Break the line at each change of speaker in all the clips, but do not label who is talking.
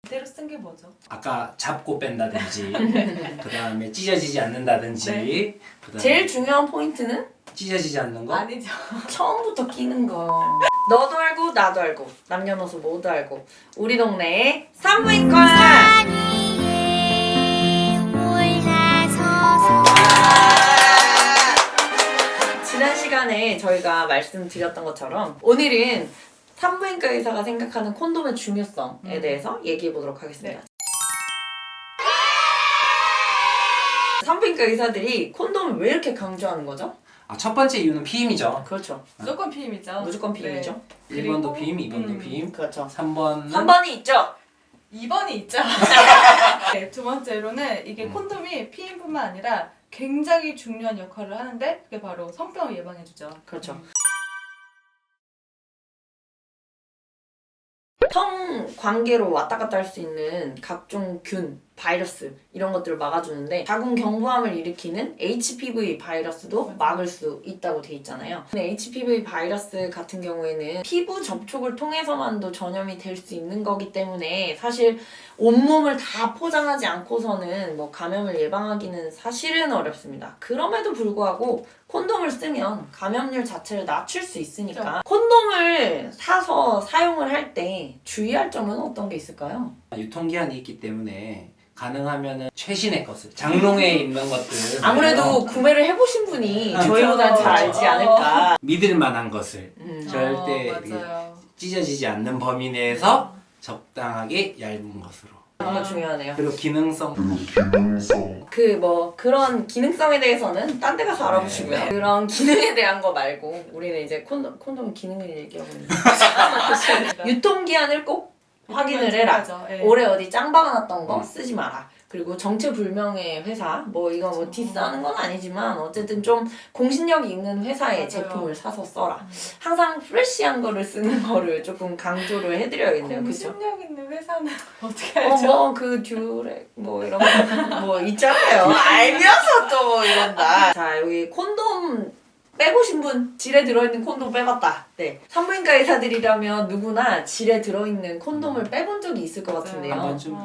그대로 쓴 게 뭐죠?
아까 잡고 뺀다든지 그 다음에 찢어지지 않는다든지
네.
그다음에
제일 중요한 포인트는
찢어지지 않는 거?
아니죠.
처음부터 끼는 거. 너도 알고 나도 알고 남녀노소 모두 알고 우리 동네의 산부인과. 지난 시간에 저희가 말씀드렸던 것처럼 오늘은 산부인과 의사가 생각하는 콘돔의 중요성에 대해서 얘기해 보도록 하겠습니다.
네.
산부인과 의사들이 콘돔을 왜 이렇게 강조하는 거죠?
첫 번째 이유는 피임이죠.
그렇죠.
무조건 피임이죠.
무조건 피임이죠.
네.
1번도
그리고,
피임, 2번도 피임.
그렇죠.
3번은
3번이 있죠?
2번이 있죠. 네, 두 번째로는 이게 콘돔이 피임뿐만 아니라 굉장히 중요한 역할을 하는데 그게 바로 성병을 예방해주죠.
그렇죠. 성 관계로 왔다 갔다 할 수 있는 각종 균, 바이러스 이런 것들을 막아주는데 자궁 경부암을 일으키는 HPV 바이러스도 막을 수 있다고 돼 있잖아요. 근데 HPV 바이러스 같은 경우에는 피부 접촉을 통해서만도 전염이 될 수 있는 거기 때문에 사실 온몸을 다 포장하지 않고서는 뭐 감염을 예방하기는 사실은 어렵습니다. 그럼에도 불구하고 콘돔을 쓰면 감염률 자체를 낮출 수 있으니까 콘돔을 사서 사용을 할 때 주의할 점은 어떤 게 있을까요?
유통기한이 있기 때문에 가능하면은 최신의 것을 장롱에 있는 것들
아무래도 구매를 해보신 분이 저희보다는 잘 알지 않을까.
믿을 만한 것을 절대
맞아요.
찢어지지 않는 범위 내에서 적당하게 얇은 것으로.
정말 중요하네요.
그리고 기능성
그런 기능성에 대해서는 딴 데 가서 알아보시고요. 그런 기능에 대한 거 말고 우리는 이제 콘돔 기능을 얘기하고 있는 거죠. 유통기한을 꼭 확인을 해라.
네.
올해 어디 짱 박아놨던 거 쓰지 마라. 그리고 정체불명의 회사, 이거 디스하는 건 아니지만 어쨌든 좀 공신력이 있는 회사의
맞아요.
제품을 사서 써라. 항상 프레시한 거를 쓰는 거를 조금 강조를 해드려야겠네요. 그쵸?
공신력 있는 회사는 어떻게 알죠?
듀렉 이런 거 있잖아요. 알면서 또 이런다. 자, 여기 콘돔 빼보신 분, 질에 들어있는 콘돔 빼봤다. 네. 산부인과 의사들이라면 누구나 질에 들어있는 콘돔을 빼본 적이 있을 것 같은데요.
한 번쯤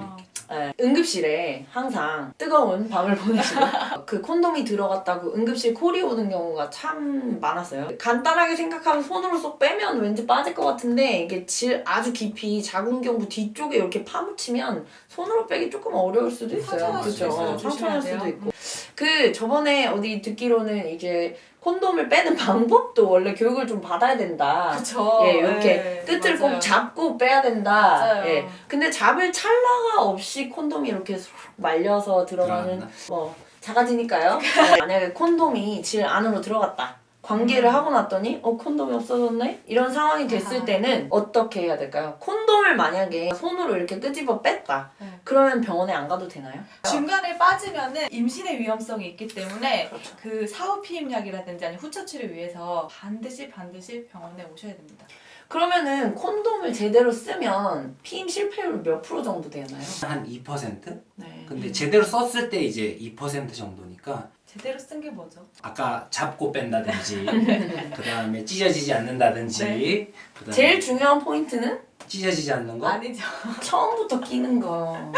네, 응급실에 항상 뜨거운 밤을 보내시고 그 콘돔이 들어갔다고 응급실 콜이 오는 경우가 참 많았어요. 간단하게 생각하면 손으로 쏙 빼면 왠지 빠질 것 같은데 이게 질 아주 깊이 자궁경부 뒤쪽에 이렇게 파묻히면 손으로 빼기 조금 어려울 수도 있어요. 상처날 수도 있고. 저번에 어디 듣기로는 이제 콘돔을 빼는 방법도 원래 교육을 좀 받아야 된다.
그쵸.
예, 이렇게
네,
끝을
맞아요.
꼭 잡고 빼야 된다.
맞아요.
예. 근데 잡을 찰나가 없이 콘돔이 이렇게 쏙 말려서 들어가는 작아지니까요. 만약에 콘돔이 질 안으로 들어갔다. 관계를 하고 났더니 콘돔이 없어졌네? 이런 상황이 됐을 때는 어떻게 해야 될까요? 콘돔을 만약에 손으로 이렇게 끄집어 뺐다.
네.
그러면 병원에 안 가도 되나요?
중간에 빠지면은 임신의 위험성이 있기 때문에
그렇죠.
그 사후 피임약이라든지 아니면 후처치를 위해서 반드시 병원에 오셔야 됩니다.
그러면은 콘돔을 제대로 쓰면 피임 실패율 몇 프로 정도 되나요?
한 2%?
네.
근데 제대로 썼을 때 이제 2% 정도니까
제대로 쓴 게 뭐죠?
아까 잡고 뺀다든지 그 다음에 찢어지지 않는다든지
네.
그다음에
제일 중요한 포인트는
찢어지지 않는 거?
아니죠.
처음부터 끼는 거.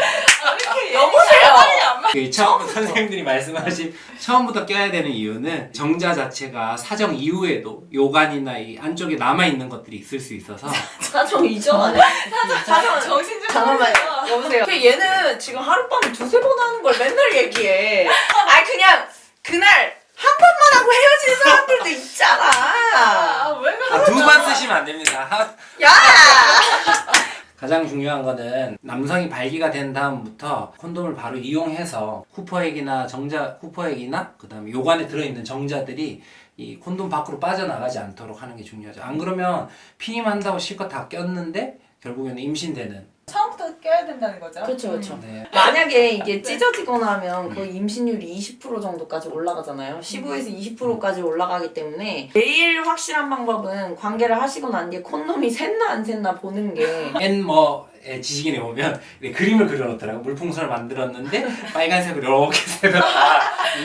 이렇게
그 처음 선생님들이 말씀하신 처음부터 껴야 되는 이유는 정자 자체가 사정 이후에도 요관이나 이 안쪽에 남아있는 것들이 있을 수 있어서
사정 이전 아니야? 사정
정신 좀
잠깐만요.
차리세요.
여보세요. 얘는 지금 하룻밤에 두세 번 하는 걸 맨날 얘기해. 그냥 그날 한 번만 하고 헤어지는 사람들도 있잖아.
왜 그러죠?
두 번 쓰시면 안 됩니다.
야!
가장 중요한 거는 남성이 발기가 된 다음부터 콘돔을 바로 이용해서 후퍼액이나 그 다음에 요관에 들어있는 정자들이 이 콘돔 밖으로 빠져나가지 않도록 하는 게 중요하죠. 안 그러면 피임한다고 실컷 다 꼈는데 결국에는 임신되는.
처음부터 껴야 된다는 거죠?
그렇죠.
네.
만약에 이게 찢어지거나 하면 거의 임신율이 20% 정도까지 올라가잖아요. 15에서 20%까지 올라가기 때문에 제일 확실한 방법은 관계를 하시고 난 뒤에 콘돔이 샜나 안 샜나 보는 게
지식인에 보면 그림을 그려놓더라고. 물풍선을 만들었는데 빨간색으로 이렇게 새벽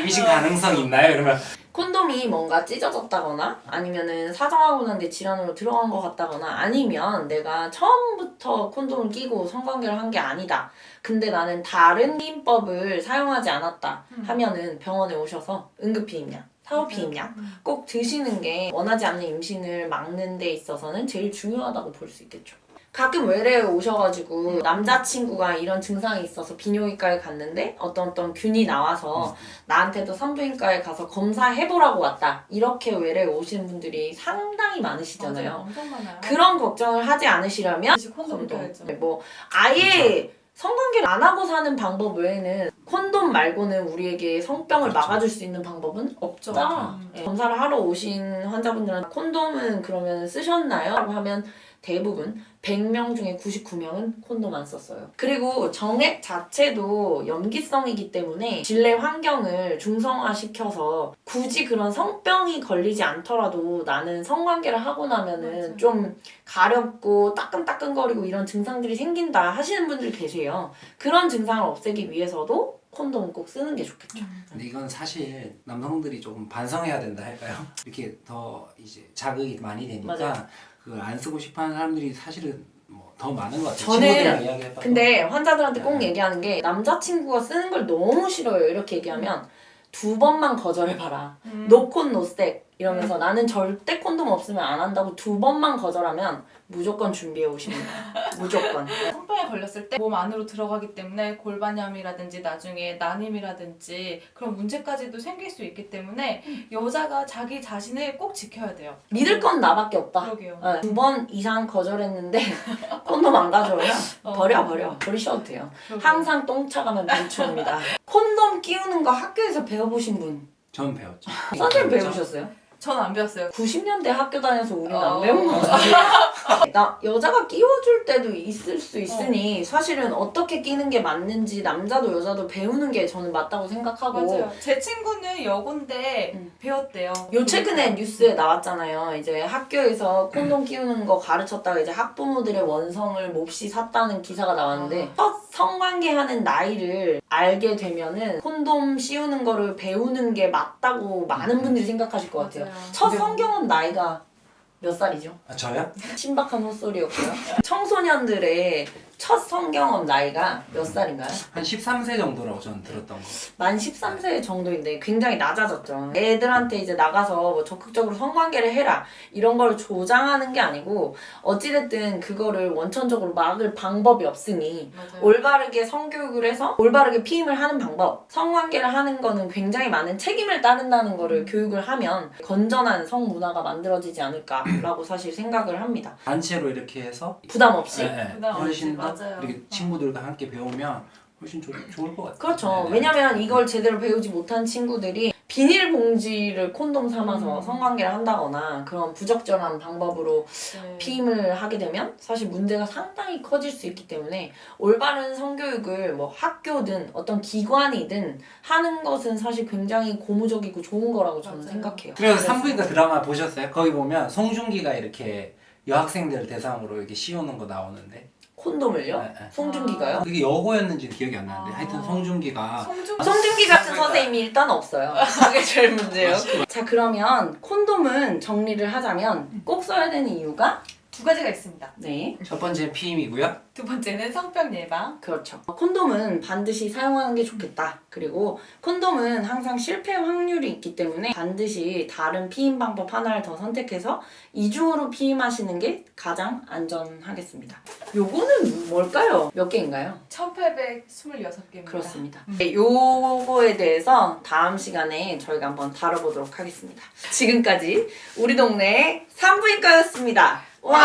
임신 가능성 있나요? 이러면
콘돔이 뭔가 찢어졌다거나 아니면은 사정하고 난 뒤에 질환으로 들어간 것 같다거나 아니면 내가 처음부터 콘돔을 끼고 성관계를 한 게 아니다. 근데 나는 다른 피임법을 사용하지 않았다 하면은 병원에 오셔서 응급피임약, 사후피임약 꼭 드시는 게 원하지 않는 임신을 막는 데 있어서는 제일 중요하다고 볼 수 있겠죠. 가끔 외래에 오셔가지고 남자친구가 이런 증상이 있어서 비뇨기과에 갔는데 어떤 균이 나와서 나한테도 산부인과에 가서 검사해보라고 왔다. 이렇게 외래에 오시는 분들이 상당히 많으시잖아요.
맞아요. 엄청 많아요.
그런 걱정을 하지 않으시려면
다시 콘돔 껴야죠.
뭐 아예 성관계를 안 하고 사는 방법 외에는 콘돔 말고는 우리에게 성병을
그렇죠.
막아줄 수 있는 방법은 없다.
없죠.
예, 검사를 하러 오신 환자분들은 콘돔은 그러면 쓰셨나요? 라고 하면 대부분 100명 중에 99명은 콘돔 안 썼어요. 그리고 정액 자체도 염기성이기 때문에 질내 환경을 중성화시켜서 굳이 그런 성병이 걸리지 않더라도 나는 성관계를 하고 나면은
맞아요.
좀 가렵고 따끔따끔거리고 이런 증상들이 생긴다 하시는 분들 계세요. 그런 증상을 없애기 위해서도 콘돔은 꼭 쓰는 게 좋겠죠.
근데 이건 사실 남성들이 조금 반성해야 된다 할까요? 이렇게 더 이제 자극이 많이 되니까
맞아요.
그걸 안 쓰고 싶어하는 사람들이 사실은 뭐 더 많은 것 같아요.
저는
친구들이랑 이야기해봐도.
근데 환자들한테 꼭
네.
얘기하는 게 남자친구가 쓰는 걸 너무 싫어요. 이렇게 얘기하면 2번만 거절해봐라. 노콘 노색 이러면서 나는 절대 콘돔 없으면 안 한다고 2번만 거절하면 무조건 준비해 오십니다. 무조건.
성병에 걸렸을 때 몸 안으로 들어가기 때문에 골반염이라든지 나중에 난임이라든지 그런 문제까지도 생길 수 있기 때문에 여자가 자기 자신을 꼭 지켜야 돼요.
믿을 건 나밖에 없다.
그러게요.
2번 이상 거절했는데 콘돔 안 가져오면 버리셔도 돼요.
그러게요.
항상 똥 차가면 배추입니다. 콘돔 끼우는 거 학교에서 배워보신 분
전 배웠죠.
선생님
배웠죠?
배우셨어요?
전 안 배웠어요.
90년대 학교 다녀서 우리는 안
어.
배운 거지. 나 여자가 끼워줄 때도 있을 수 있으니 사실은 어떻게 끼는 게 맞는지 남자도 여자도 배우는 게 저는 맞다고 생각하고
맞아요. 제 친구는 여고인데 배웠대요.
요 최근에 뉴스에 나왔잖아요. 이제 학교에서 콘돔 끼우는 거 가르쳤다가 이제 학부모들의 원성을 몹시 샀다는 기사가 나왔는데 첫 성관계 하는 나이를 알게 되면은 콘돔 씌우는 거를 배우는 게 맞다고 많은 분들이 생각하실 것 같아요.
맞아요.
첫 성경은 나이가 몇 살이죠?
아, 저요?
신박한 헛소리였고요. 청소년들의 첫 성경험 나이가 몇 살인가요?
한 13세 정도라고 저는 들었던 거.
만 13세 정도인데 굉장히 낮아졌죠. 애들한테 이제 나가서 뭐 적극적으로 성관계를 해라 이런 걸 조장하는 게 아니고 어찌됐든 그거를 원천적으로 막을 방법이 없으니
맞아요.
올바르게 성교육을 해서 올바르게 피임을 하는 방법, 성관계를 하는 거는 굉장히 많은 책임을 따른다는 거를 교육을 하면 건전한 성문화가 만들어지지 않을까라고 사실 생각을 합니다.
단체로 이렇게 해서
부담 없이.
부담 없이,
훨씬 더
맞아요.
이렇게 친구들과 함께 배우면 훨씬 좋을 것 같아요.
그렇죠.
네.
왜냐면 이걸 제대로 배우지 못한 친구들이 비닐봉지를 콘돔 삼아서 성관계를 한다거나 그런 부적절한 방법으로
네.
피임을 하게 되면 사실 문제가 상당히 커질 수 있기 때문에 올바른 성교육을 뭐 학교든 어떤 기관이든 하는 것은 사실 굉장히 고무적이고 좋은 거라고 저는
맞아요.
생각해요.
그래서 산부인과 드라마 보셨어요? 거기 보면 송중기가 이렇게 여학생들 대상으로 이렇게 씌우는 거 나오는데
콘돔을요?
네, 네.
송중기가요?
그게 여고였는지 기억이 안 나는데 하여튼 송중기가
송중기 같은 선생님이 일단 없어요. 그게 제일 문제예요. 자, 그러면 콘돔은 정리를 하자면 꼭 써야 되는 이유가
두 가지가 있습니다.
네,
첫 번째 피임이고요.
두 번째는 성병 예방.
그렇죠. 콘돔은 반드시 사용하는 게 좋겠다. 그리고 콘돔은 항상 실패 확률이 있기 때문에 반드시 다른 피임 방법 하나를 더 선택해서 이중으로 피임하시는 게 가장 안전하겠습니다. 요거는 뭘까요? 몇 개인가요?
1826개입니다.
그렇습니다. 네, 요거에 대해서 다음 시간에 저희가 한번 다뤄보도록 하겠습니다. 지금까지 우리 동네 산부인과였습니다. 와!